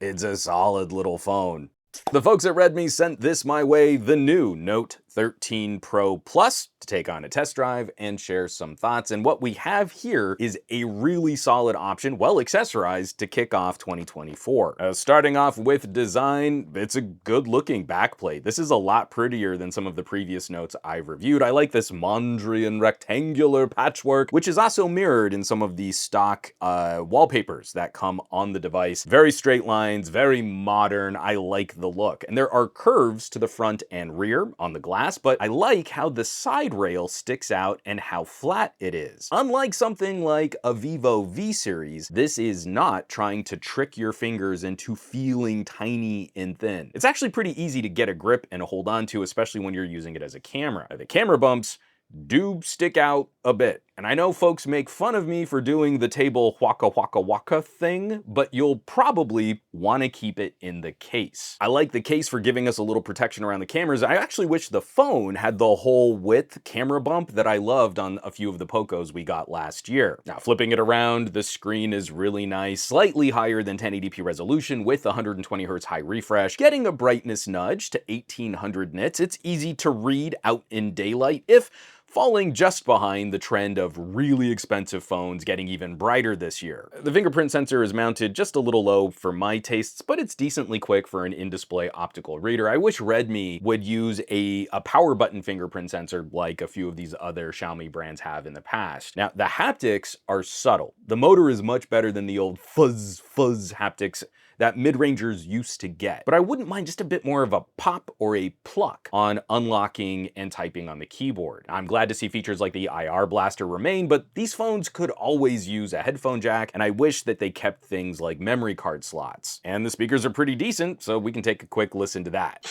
It's a solid little phone. The folks at Redmi sent this my way, the new Note 13 Pro Plus, to take on a test drive and share some thoughts. And what we have here is a really solid option, well accessorized, to kick off 2024. Starting off with design, it's a good looking backplate. This is a lot prettier than some of the previous Notes I've reviewed. I like this Mondrian rectangular patchwork, which is also mirrored in some of the stock wallpapers that come on the device. Very straight lines, very modern. I like the look. And there are curves to the front and rear on the glass, but I like how the side rail sticks out and how flat it is. Unlike something like a Vivo V series, this is not trying to trick your fingers into feeling tiny and thin. It's actually pretty easy to get a grip and hold on to, especially when you're using it as a camera. The camera bumps do stick out a bit. And I know folks make fun of me for doing the table waka thing, but you'll probably want to keep it in the case. I like the case for giving us a little protection around the cameras. I actually wish the phone had the whole width camera bump that I loved on a few of the Pocos we got last year. Now, flipping it around, the screen is really nice, slightly higher than 1080p resolution with 120 Hz high refresh, getting a brightness nudge to 1800 nits. It's easy to read out in daylight, if falling just behind the trend of really expensive phones getting even brighter this year. The fingerprint sensor is mounted just a little low for my tastes, but it's decently quick for an in-display optical reader. I wish Redmi would use a power button fingerprint sensor like a few of these other Xiaomi brands have in the past. Now, the haptics are subtle. The motor is much better than the old fuzz haptics that mid-rangers used to get. But I wouldn't mind just a bit more of a pop or a pluck on unlocking and typing on the keyboard. I'm glad to see features like the IR blaster remain, but these phones could always use a headphone jack, and I wish that they kept things like memory card slots. And the speakers are pretty decent, so we can take a quick listen to that.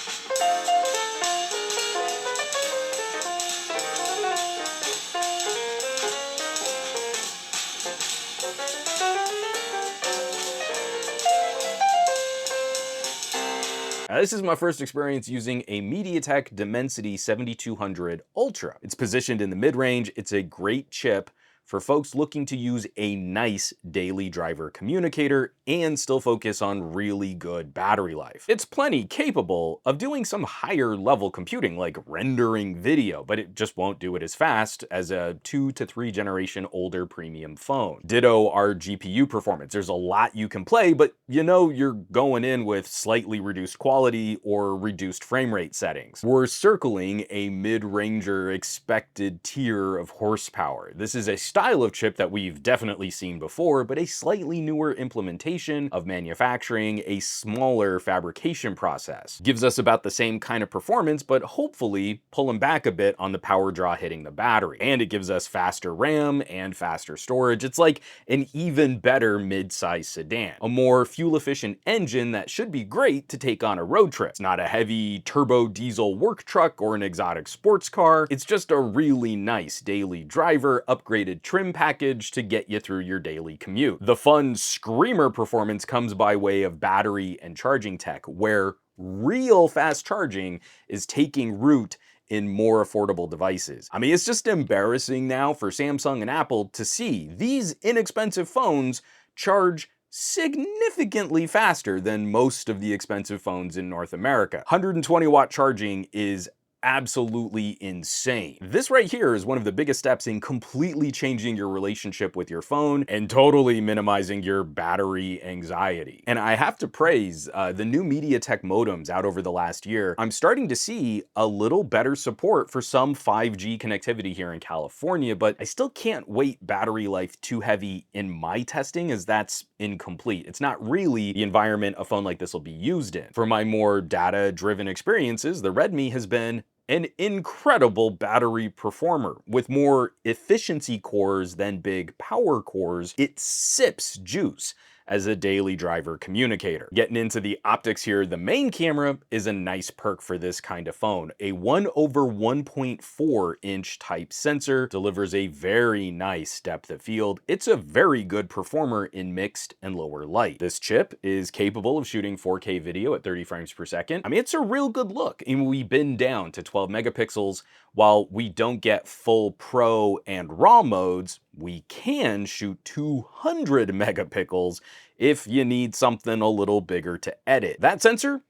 Now, this is my first experience using a MediaTek Dimensity 7200 Ultra. It's positioned in the mid-range. It's a great chip for folks looking to use a nice daily driver communicator and still focus on really good battery life. It's plenty capable of doing some higher level computing like rendering video, but it just won't do it as fast as a 2 to 3 generation older premium phone. Ditto our GPU performance. There's a lot you can play, but you know you're going in with slightly reduced quality or reduced frame rate settings. We're circling a mid-ranger expected tier of horsepower. This is a style of chip that we've definitely seen before, but a slightly newer implementation of manufacturing, a smaller fabrication process. Gives us about the same kind of performance, but hopefully pulling back a bit on the power draw hitting the battery. And it gives us faster RAM and faster storage. It's like an even better mid-size sedan. A more fuel-efficient engine that should be great to take on a road trip. It's not a heavy turbo diesel work truck or an exotic sports car. It's just a really nice daily driver, upgraded trim package to get you through your daily commute. The fun screamer performance comes by way of battery and charging tech, where real fast charging is taking root in more affordable devices. I mean, it's just embarrassing now for Samsung and Apple to see these inexpensive phones charge significantly faster than most of the expensive phones in North America. 120 watt charging is absolutely insane. This right here is one of the biggest steps in completely changing your relationship with your phone and totally minimizing your battery anxiety. And I have to praise the new MediaTek modems out over the last year. I'm starting to see a little better support for some 5G connectivity here in California, but I still can't weight battery life too heavy in my testing, as that's incomplete. It's not really the environment a phone like this will be used in. For my more data-driven experiences, the Redmi has been an incredible battery performer. With more efficiency cores than big power cores, it sips juice as a daily driver communicator. Getting into the optics here, the main camera is a nice perk for this kind of phone. A 1/1.4 inch type sensor delivers a very nice depth of field. It's a very good performer in mixed and lower light. This chip is capable of shooting 4K video at 30 frames per second. I mean, it's a real good look. And we bin down to 12 megapixels. While we don't get full Pro and RAW modes, we can shoot 200 megapixels if you need something a little bigger to edit. That sensor,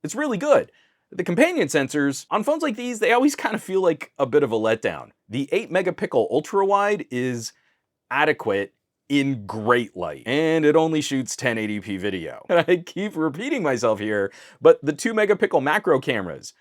it's really good. The companion sensors, on phones like these, they always kind of feel like a bit of a letdown. The 8 megapixel ultra wide is adequate in great light, and it only shoots 1080p video. And I keep repeating myself here, but the 2 megapixel macro cameras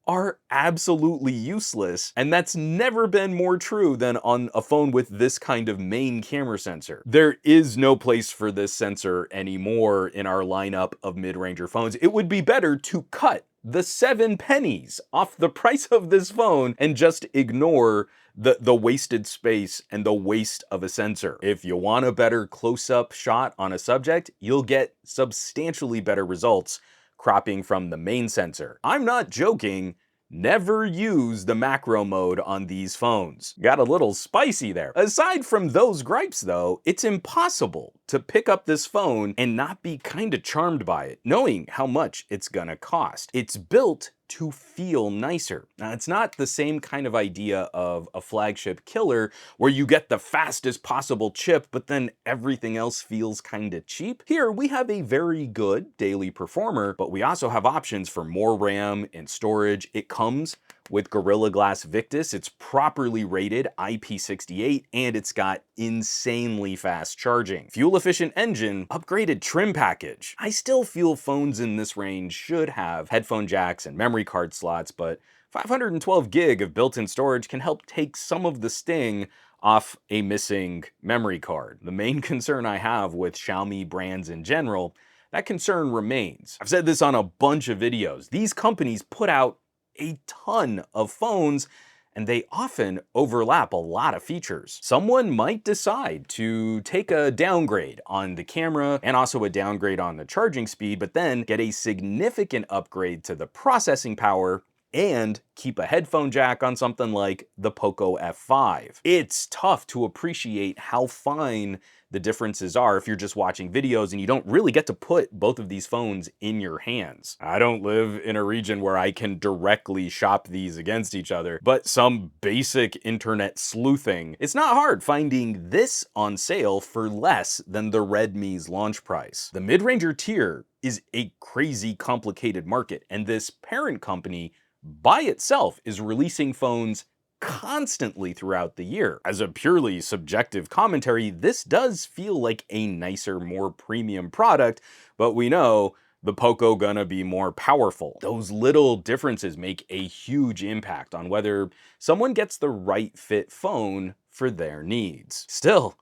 are absolutely useless, and that's never been more true than on a phone with this kind of main camera sensor. There is no place for this sensor anymore in our lineup of mid-ranger phones. It would be better to cut the 7 pennies off the price of this phone and just ignore the wasted space and the waste of a sensor. If you want a better close-up shot on a subject, you'll get substantially better results cropping from the main sensor. I'm not joking. Never use the macro mode on these phones. Got a little spicy there. Aside from those gripes though, it's impossible to pick up this phone and not be kinda charmed by it, knowing how much it's gonna cost. It's built to feel nicer. Now, it's not the same kind of idea of a flagship killer where you get the fastest possible chip, but then everything else feels kinda cheap. Here, we have a very good daily performer, but we also have options for more RAM and storage. It comes with Gorilla Glass Victus. It's properly rated IP68, and it's got insanely fast charging. Fuel-efficient engine, upgraded trim package. I still feel phones in this range should have headphone jacks and memory card slots, but 512 gig of built-in storage can help take some of the sting off a missing memory card. The main concern I have with Xiaomi brands in general, that concern remains. I've said this on a bunch of videos. These companies put out a ton of phones, and they often overlap a lot of features. Someone might decide to take a downgrade on the camera and also a downgrade on the charging speed, but then get a significant upgrade to the processing power and keep a headphone jack on something like the Poco F5. It's tough to appreciate how fine the differences are if you're just watching videos and you don't really get to put both of these phones in your hands. I don't live in a region where I can directly shop these against each other, but some basic internet sleuthing, it's not hard finding this on sale for less than the Redmi's launch price. The mid-ranger tier is a crazy complicated market, and this parent company by itself is releasing phones constantly throughout the year. As a purely subjective commentary, this does feel like a nicer, more premium product, but we know the Poco gonna be more powerful. Those little differences make a huge impact on whether someone gets the right fit phone for their needs. Still,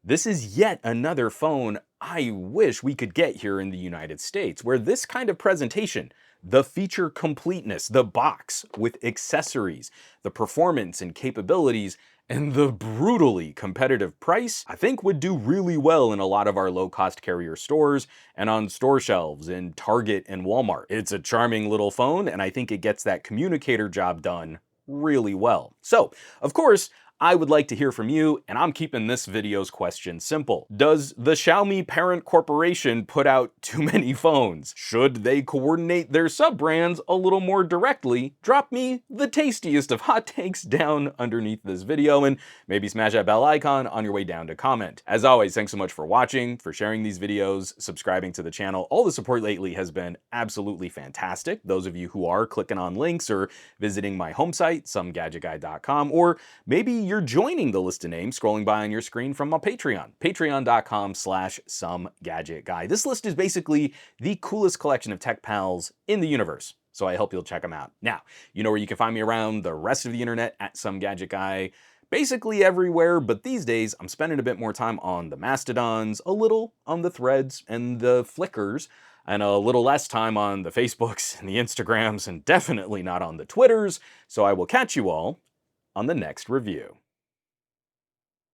this is yet another phone I wish we could get here in the United States, where this kind of presentation, the feature completeness, the box with accessories, the performance and capabilities, and the brutally competitive price, I think would do really well in a lot of our low-cost carrier stores and on store shelves in Target and Walmart. It's a charming little phone, and I think it gets that communicator job done really well. So, of course, I would like to hear from you, and I'm keeping this video's question simple. Does the Xiaomi parent corporation put out too many phones? Should they coordinate their sub-brands a little more directly? Drop me the tastiest of hot takes down underneath this video, and maybe smash that bell icon on your way down to comment. As always, thanks so much for watching, for sharing these videos, subscribing to the channel. All the support lately has been absolutely fantastic. Those of you who are clicking on links or visiting my home site, SomeGadgetGuy.com, or maybe you're joining the list of names scrolling by on your screen from my Patreon, patreon.com/SomeGadgetGuy. This list is basically the coolest collection of tech pals in the universe, so I hope you'll check them out. Now, you know where you can find me around the rest of the internet at SomeGadgetGuy, basically everywhere, but these days I'm spending a bit more time on the Mastodons, a little on the Threads and the Flickrs, and a little less time on the Facebooks and the Instagrams, and definitely not on the Twitters, so I will catch you all on the next review.